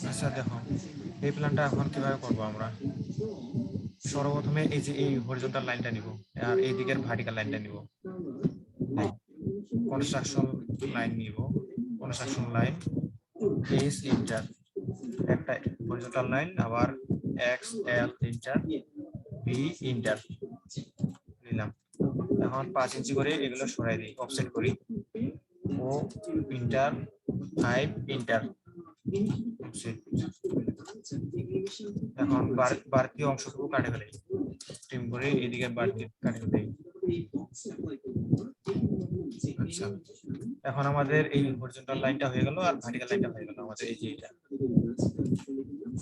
আচ্ছা দেখো এই প্ল্যানটা এখন কিভাবে করব আমরা। সর্বপ্রথমে এই যে এই হরিজন্টাল লাইনটা নিব আর এই দিকের ভার্টিক্যাল লাইনটা নিব। কনস্ট্রাকশন লাইন নিব, কনস্ট্রাকশন লাইন এস ইন্টার একটা হরিজন্টাল লাইন, আবার X L enter B enter নিলাম। এখন 5 ইঞ্চি করে এগুলো সরাই দিই, অফসেট করি। ও ইন্টার 5 ইন্টার অফসেট। এখন বাড়তি অংশটুকু কাটে ফেলে ট্রিম করে এদিকে বাড়তি কাটে ফেলে। আচ্ছা এখন আমাদের এই হরিজন্টাল লাইনটা হয়ে গেল আর ভার্টিক্যাল লাইনটা হয়ে গেল আমাদের এই যে এটা,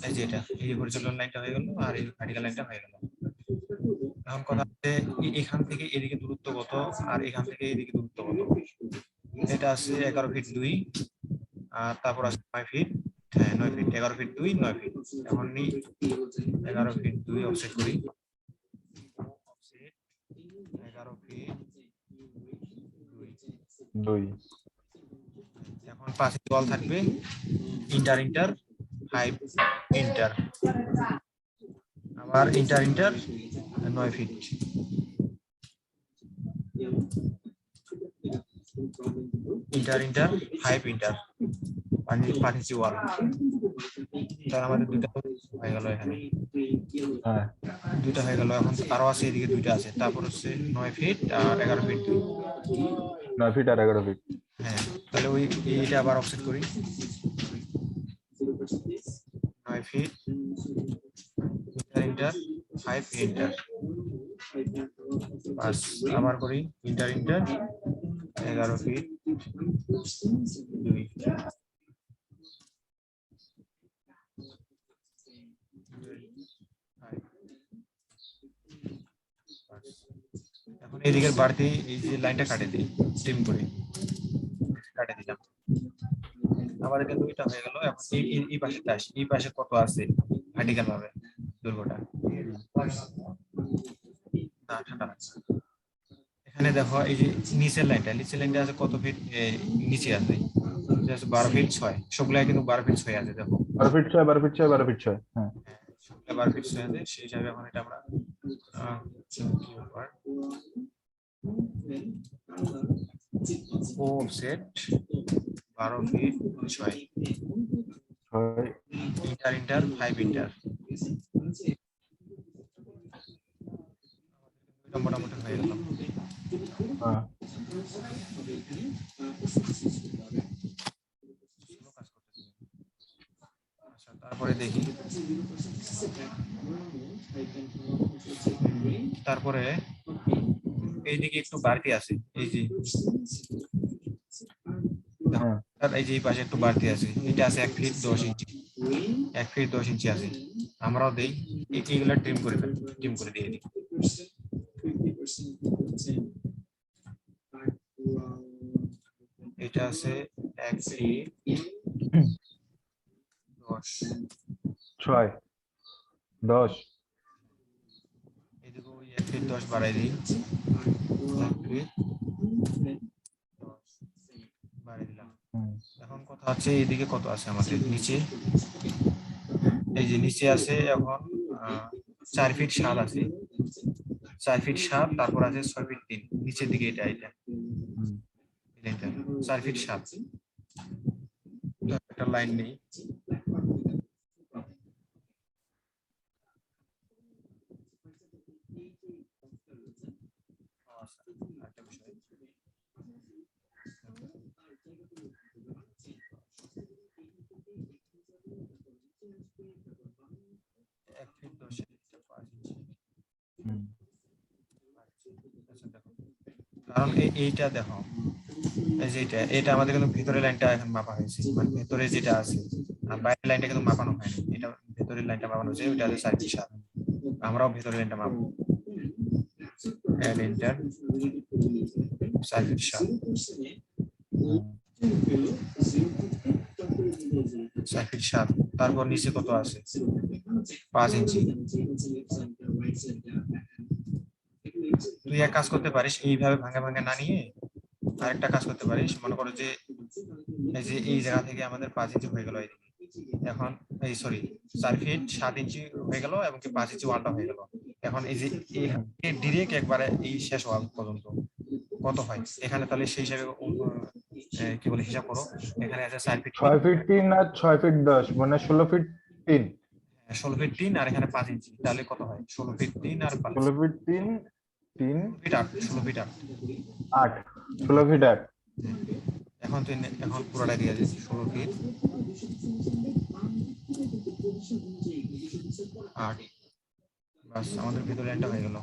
এই যে এটা এই হরিজন্টাল লাইনটা হয়ে গেল আর এই ভার্টিক্যাল লাইনটা হয়ে গেল। এখন কথা হচ্ছে এখান থেকে এদিকে দূরত্ব কত আর এখান থেকে এদিকে দূরত্ব কত। এটা আছে 11 ফিট 2 আর তারপর আছে 9 ফিট, হ্যাঁ 9 ফিট, 11 ফিট 2 9 ফিট। এখন নি 11 ফিট 2 অফসেট করি, অফসেট 11 ফিট 2। এখন পাশে ওয়াল থাকবে ইন্টার ইন্টার 5 ইন্টার, আবার enter enter 9 feet. Enter enter 5 enter পানি ওয়াল। তাহলে আমাদের দুটো হয়ে গেল, এখানে দুটো হয়ে গেল। এখন আরো আছে এদিকে দুইটা আছে, তারপর হচ্ছে 9 ফিট আর 11 ফিট 2। 9 ফিট আর 11 ফিট, হ্যাঁ তাহলে ওই এইটা আবার অফসেট করি 9 ফিট ইন্টার 5 ইন্টার, বাস আবার করি ইন্টার ইন্টার 11 ফিট 2। এখন এদিকের বাড়তি এই যে লাইনটা কাটে দিই, ট্রিম করে কাটে দিলাম। আমাদের কিন্তু এটা হয়ে গেল। এখন এই পাশেটা আসি, এই পাশে কত আছে ভার্টিক্যাল ভাবে দৈর্ঘ্যটা না ঠান্ডা লাগছে। এখানে দেখো এই যে নিচের লাইনটা আছে কত ফিট নিচে আছে, 12 ফিট 6। সবগুলা কিন্তু 12 ফিট 6 আছে। দেখো 12 ফিট 6 12 ফিট 6 12 ফিট 6, হ্যাঁ সবগুলা 12 ফিট 6 আছে। সেই হিসাবে এখন এটা আমরা offset 12 feet 6 enter enter 5 enter. মোটামুটি হয়ে গেল। আচ্ছা তারপরে দেখি, তারপরে এইদিকে একটু বাড়তি আছে, এই যে এই যে এই পাশে একটু বাড়তি আছে, এটা আছে 1 ফিট 10 ইঞ্চি, 1 ফিট 10 ইঞ্চি আছে। আমরাও দেই এইগুলা ট্রিম করে ফেলি, ট্রিম করে দিয়ে দিই। এটা আছে 1 ফিট 10 এদিকে ওই 1 ফিট 10 বাড়াই দিই, 1 ফিট 10 বাড়াই দিলাম। এখন কথা হচ্ছে এদিকে কত আছে আমাদের নিচে, এই যে নিচে আছে এখন 4 ফিট 7 আছে, 4 ফিট 7, তারপর আছে 6 ফিট 3 নিচের দিকে। এটা 4 ফিট 7 একটা লাইন নেই। কারণ এইটা দেখো, এই যে এটা আমাদের কিন্তু ভিতরের লাইনটা এখন মাপা হয়েছে, মানে ভিতরে যেটা আছে, আর বাইরের লাইনটা কিন্তু মাপানো হয়নি। এটা ভিতরের লাইনটা মাপানো হয়েছে, ওটা আছে 4 ফিট 7। আমরাও ভিতরের লাইনটা মাপবো, এড এন্টার 4 ফিট 7, 4 ফিট 7। তারপর নিচে কত আছে 5 ইঞ্চি। তুই এক কাজ করতে পারিস, এইভাবে ভাঙা ভাঙা না নিয়ে আরেকটা কাজ করতে পারিস। মনে করো যে এই যে এই জায়গা থেকে আমাদের 5 ইঞ্চি হয়ে গেল এইদিকে। এখন এই সরি 4 ফিট 7 ইঞ্চি হয়ে গেল এবং কি 5 ইঞ্চি ওয়ালটা হয়ে গেল। এখন এই যে ডিরেক্ট একবারে এই শেষ ওয়াল পর্যন্ত কত হয় এখানে, তাহলে সেই হিসাবে কি বলে হিসাব করো। এখানে আছে 4 ফিট 6 ফিট 3 আর 6 ফিট 10 মানে 16 ফিট 3। 16 ফিট 3 আর এখানে 5 ইঞ্চি, তাহলে কত হয় 16 ফিট 3 আর 5 16 ফিট 3 3 ফিট 8, 16 ফিট 8। 8 16 ফিট 8। এখন তুই এখন পুরোটা দিয়ে দিস 16 ফিট 8, বাস আমাদের ভিতরে লাইনটা হয়ে গেল।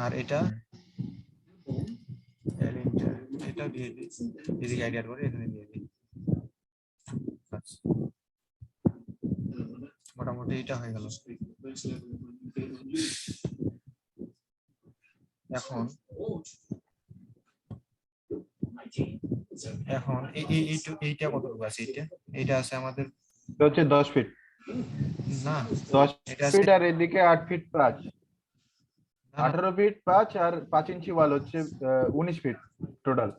আর এটা এটা দিয়ে দিই, এদিকে আইডিয়া করে এখানে দিয়ে দিই। মোটামুটি এটা হয়ে গেল। এখন এখন এইটা কতটুকু আছে, এইটা আছে আমাদের এটা হচ্ছে 10 ফিট না 10 এটা আছে ফিট আর এদিকে 8 ফিট 5 18 ফিট 5 আর 5 ইঞ্চি ওয়াল হচ্ছে 19 ফিট টোটাল।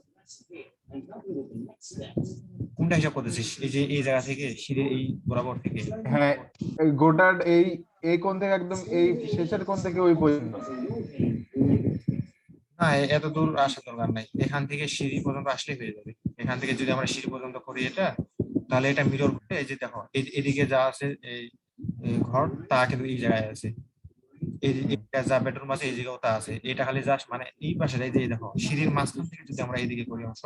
কোনটা হিসাব করতেছিস? এই যে এই জায়গা থেকে সিঁড়ি এই বরাবর থেকে? হ্যাঁ এই গোটার এই কোণ থেকে একদম এই শেষের কোণ থেকে ওই পর্যন্ত। না এত দূর আসার দরকার নাই, এখান থেকে সিঁড়ি পর্যন্ত আসলেই হয়ে যাবে। এখান থেকে যদি আমরা সিঁড়ি পর্যন্ত করি এটা, তাহলে এটা মিরর করে এই যে দেখো এদিকে যা আছে এই ঘর তা কিন্তু এই জায়গায় আছে, এইটা যা বেডরুম আছে এই জায়গাও তা আছে। এটা খালি জাস্ট মানে এই পাশে এই যে দেখো সিঁড়ির মাঝখান থেকে যদি আমরা এইদিকে করি অংশ,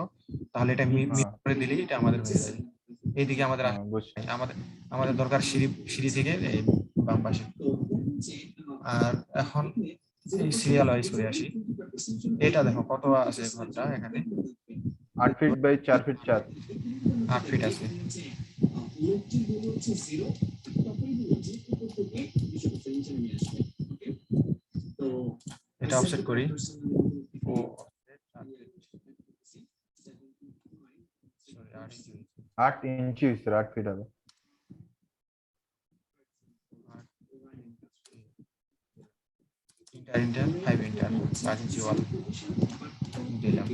তাহলে এটা মিরর করে দিলেই এটা আমাদের হয়ে যাবে। এইদিকে আমাদের আমাদের আমাদের দরকার সিঁড়ি থেকে এই বাম পাশে। আর এখন এই সিরিয়াল ওয়াইজ করে আসি। এটা দেখো কত আছে ঘরটা, এখানে 8 ফিট বাই 4 ফিট 4 8 ফিট আছে। এটা অফসেট করি, ও 8 ইঞ্চি 8 ফিট হবে। ইন্টার 5 ইন্টার 5 ইঞ্চি ওয়াল দিলাম।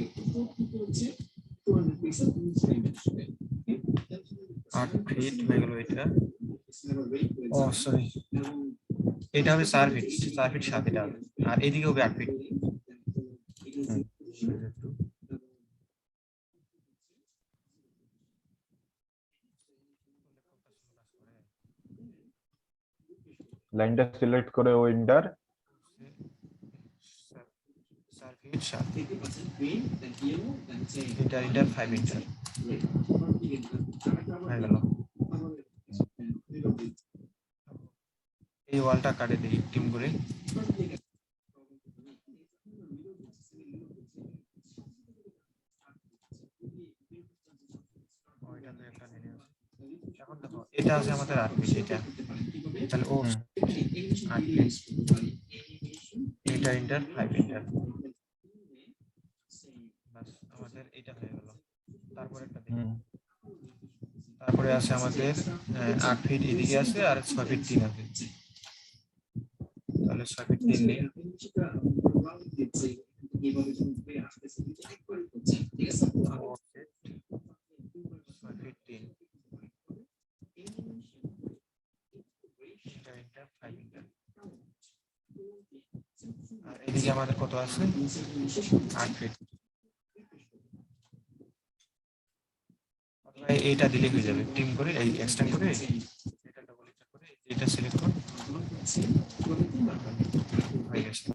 8 ফিট হয়ে গেল এটা। ও সরি এটা হবে 4 ফিট 7 এটা হবে। আর এদিকে হবে 8 ফিট। লাইনটা সিলেক্ট করে ও ইন্টার 4 ফিট 7 ইন্টার 5 ইন্টার হয়ে গেল। এই ওয়ালটা কাটে দিই টিম করে। এখন দেখো এটা আছে আমাদের 8 ফিট, এটা তাহলে ও 8 ফিট এটা ইন্টার 5 ইন্টার, বাস আমাদের এটা হয়ে গেল। তারপরে একটা দেখি, তারপরে আছে আমাদের 8 ফিট এদিকে আছে আর 6 ফিট 3 আছে, তাহলে 6 ফিট 3 নেই। আর এদিকে আমাদের কত আছে 8 ফিট। এইটা দিলে হয়ে যাবে, টিম করে এই এক্সটেন্ড করে এটা ডবল ক্লিক করে এটা সিলেক্ট করে হয়ে গেছে।